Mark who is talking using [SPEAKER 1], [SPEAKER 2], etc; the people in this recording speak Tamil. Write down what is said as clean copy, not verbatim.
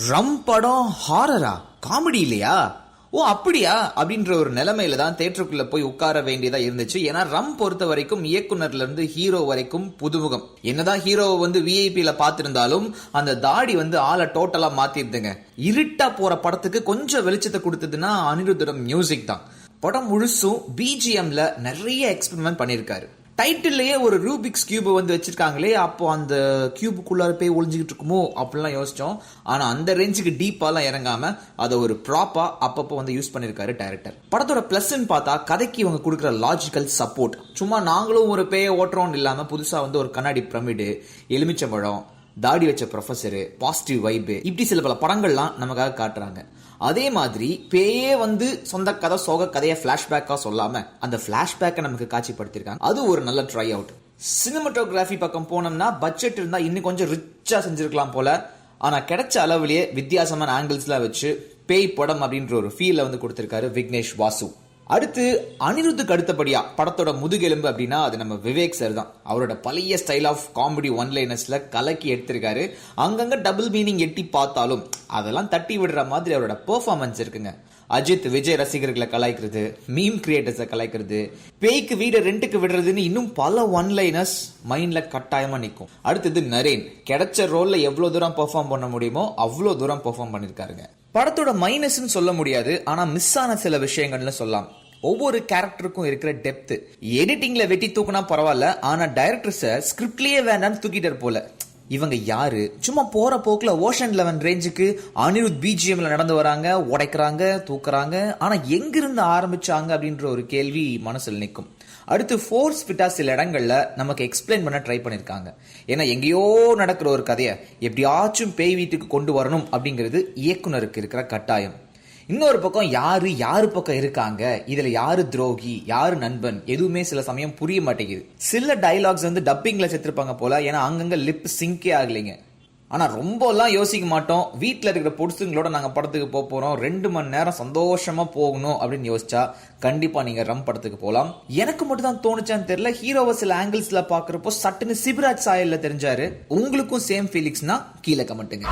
[SPEAKER 1] ரம் படம் ஹாரரா? காமெடி இல்லையா? ஓ அப்படியா அப்படின்ற ஒரு நிலைமையில தான் தியேட்டருக்குள்ள போய் உட்கார வேண்டியதா இருந்துச்சு. ஏன்னா ரம் பொறுத்த வரைக்கும் இயக்குனர்ல இருந்து ஹீரோ வரைக்கும் புதுமுகம். என்னதான் ஹீரோவை வந்து விஐபில பாத்திருந்தாலும் அந்த தாடி வந்து ஆளை டோட்டலா மாத்திருதுங்க. இருட்டா போற படத்துக்கு கொஞ்சம் வெளிச்சத்தை கொடுத்ததுன்னா அனிருத்தோட மியூசிக் தான். படம் முழுசும் பிஜிஎம்ல நிறைய எக்ஸ்பெரிமெண்ட் பண்ணிருக்காரு. டைட்டிலேயே ஒரு ரூபிக்ஸ் கியூப் வந்து வச்சிருக்காங்களே, அப்போ அந்த கியூபுக்குள்ளார போய் ஒளிஞ்சுக்கிட்டு இருக்குமோ அப்படிலாம் யோசிச்சோம். ஆனா அந்த ரேஞ்சுக்கு டீப்பாலாம் இறங்காம அதை ஒரு ப்ராப்பா அப்பப்போ வந்து யூஸ் பண்ணிருக்காரு டைரக்டர். படத்தோட பிளஸ்ன்னு பார்த்தா கதைக்கு இவங்க கொடுக்குற லாஜிக்கல் சப்போர்ட். சும்மா நாங்களும் ஒரு பேய ஓட்டுறோம் இல்லாம புதுசா வந்து ஒரு கண்ணாடி பிரமிடு, எலுமிச்சம்பழம், தாடி வச்ச ப்ரொஃபசரு, பாசிட்டிவ் வைப், இப்படி சில பல படங்கள்லாம் நமக்காக காட்டுறாங்க. அதே மாதிரி பேயே வந்து சொந்த கதை சோக கதையை பிளாஷ்பேக்கா சொல்லாம அந்த பிளாஷ்பேக்கை நமக்கு காட்சிப்படுத்திருக்காங்க. அது ஒரு நல்ல ட்ரை அவுட். சினிமாட்டோகிராஃபி பக்கம் போனோம்னா பட்ஜெட் இருந்தா இன்னும் கொஞ்சம் ரிச்சா செஞ்சிருக்கலாம் போல. ஆனா கிடைச்ச அளவுலயே வித்தியாசமான ஆங்கிள்ஸ்லாம் வச்சு பேய் படம் அப்படின்ற ஒரு ஃபீல வந்து கொடுத்திருக்காரு விக்னேஷ் வாசு. அடுத்து அனிருத்துக்கு அடுத்தபடியா படத்தோட முதுகெலும்பு அப்படின்னா அது நம்ம விவேக் சார் தான். அவரோட பழைய ஸ்டைல் ஆஃப் காமெடி ஒன்லைனர்ஸ்ல கலக்கி எடுத்திருக்காரு. அங்கங்க டபுள் மீனிங் எட்டி பார்த்தாலும் அதெல்லாம் தட்டி விடுற மாதிரி அவரோட பெர்ஃபார்மன்ஸ் இருக்குங்க. அஜித் விஜய் ரசிகர்களை கலாய்க்கிறது, மீம் கிரியேட்டர்ஸை கலாய்க்கிறது, பேய்க்கு வீடு ரெண்டுக்கு விடுறதுன்னு இன்னும் பல ஒன்லைனர்ஸ் மைண்ட்ல கட்டாயமா நிற்கும். அடுத்தது நரேன். கிடைச்ச ரோல்ல எவ்வளவு தூரம் பெர்ஃபார்ம் பண்ண முடியுமோ அவ்வளவு தூரம் பெர்ஃபார்ம் பண்ணிருக்காருங்க. படத்தோட மைனஸ்ன்னு சொல்ல முடியாது, ஆனா மிஸ் ஆன சில விஷயங்கள்னு சொல்லலாம். ஒவ்வொரு கேரக்டருக்கும் இருக்கிற டெப்த். எடிட்டிங்ல வெட்டி தூக்குனா பரவாயில்ல, ஆனா டைரக்டர்ஸ் ஸ்கிரிப்ட்லயே வேண்டாம்னு தூக்கிட்டார் போல. இவங்க யாரு? சும்மா போற போக்குல ஓஷன் 11 ரேஞ்சுக்கு அனிருத் பிஜிஎம்ல நடந்து வராங்க, உடைக்கிறாங்க, தூக்குறாங்க. ஆனா எங்கிருந்து ஆரம்பிச்சாங்க அப்படின்ற ஒரு கேள்வி மனசுல நிற்கும். அடுத்து ஃபோர்ஸ் ஃபிட்டா சில இடங்கள்ல நமக்கு எக்ஸ்பிளைன் பண்ண ட்ரை பண்ணிருக்காங்க. ஏன்னா எங்கேயோ நடக்கிற ஒரு கதையை எப்படியாச்சும் பேய் வீட்டுக்கு கொண்டு வரணும் அப்படிங்கிறது இயக்குனருக்கு இருக்கிற கட்டாயம். இன்னொரு பக்கம் யாரு பக்கம் இருக்காங்க, இதுல யாரு துரோகி யாரு நண்பன் எதுவுமே சில சமயம் புரிய மாட்டேங்குது. சில டைலாக்ஸ் வந்து டப்பிங்ல சேர்த்திருப்பாங்க போல, ஏன்னா அங்கங்க லிப் சிங்கே ஆகலைங்க. ஆனா ரொம்ப எல்லாம் யோசிக்க மாட்டோம். வீட்டுல இருக்கிற பொடுசுங்களோட நாங்க படத்துக்கு போறோம், 2 மணி நேரம் சந்தோஷமா போகணும் அப்படின்னு யோசிச்சா கண்டிப்பா நீங்க ரம் படத்துக்கு போலாம். எனக்கு மட்டும் தான் தோணுச்சான்னு தெரியல, ஹீரோவை சில ஆங்கிள்ஸ்ல பாக்குறப்போ சட்டுன்னு சிவராஜ் சாயல்ல தெரிஞ்சாரு. உங்களுக்கும் சேம் ஃபீலிங்ஸ்னா கீழே கமெண்ட்டுங்க.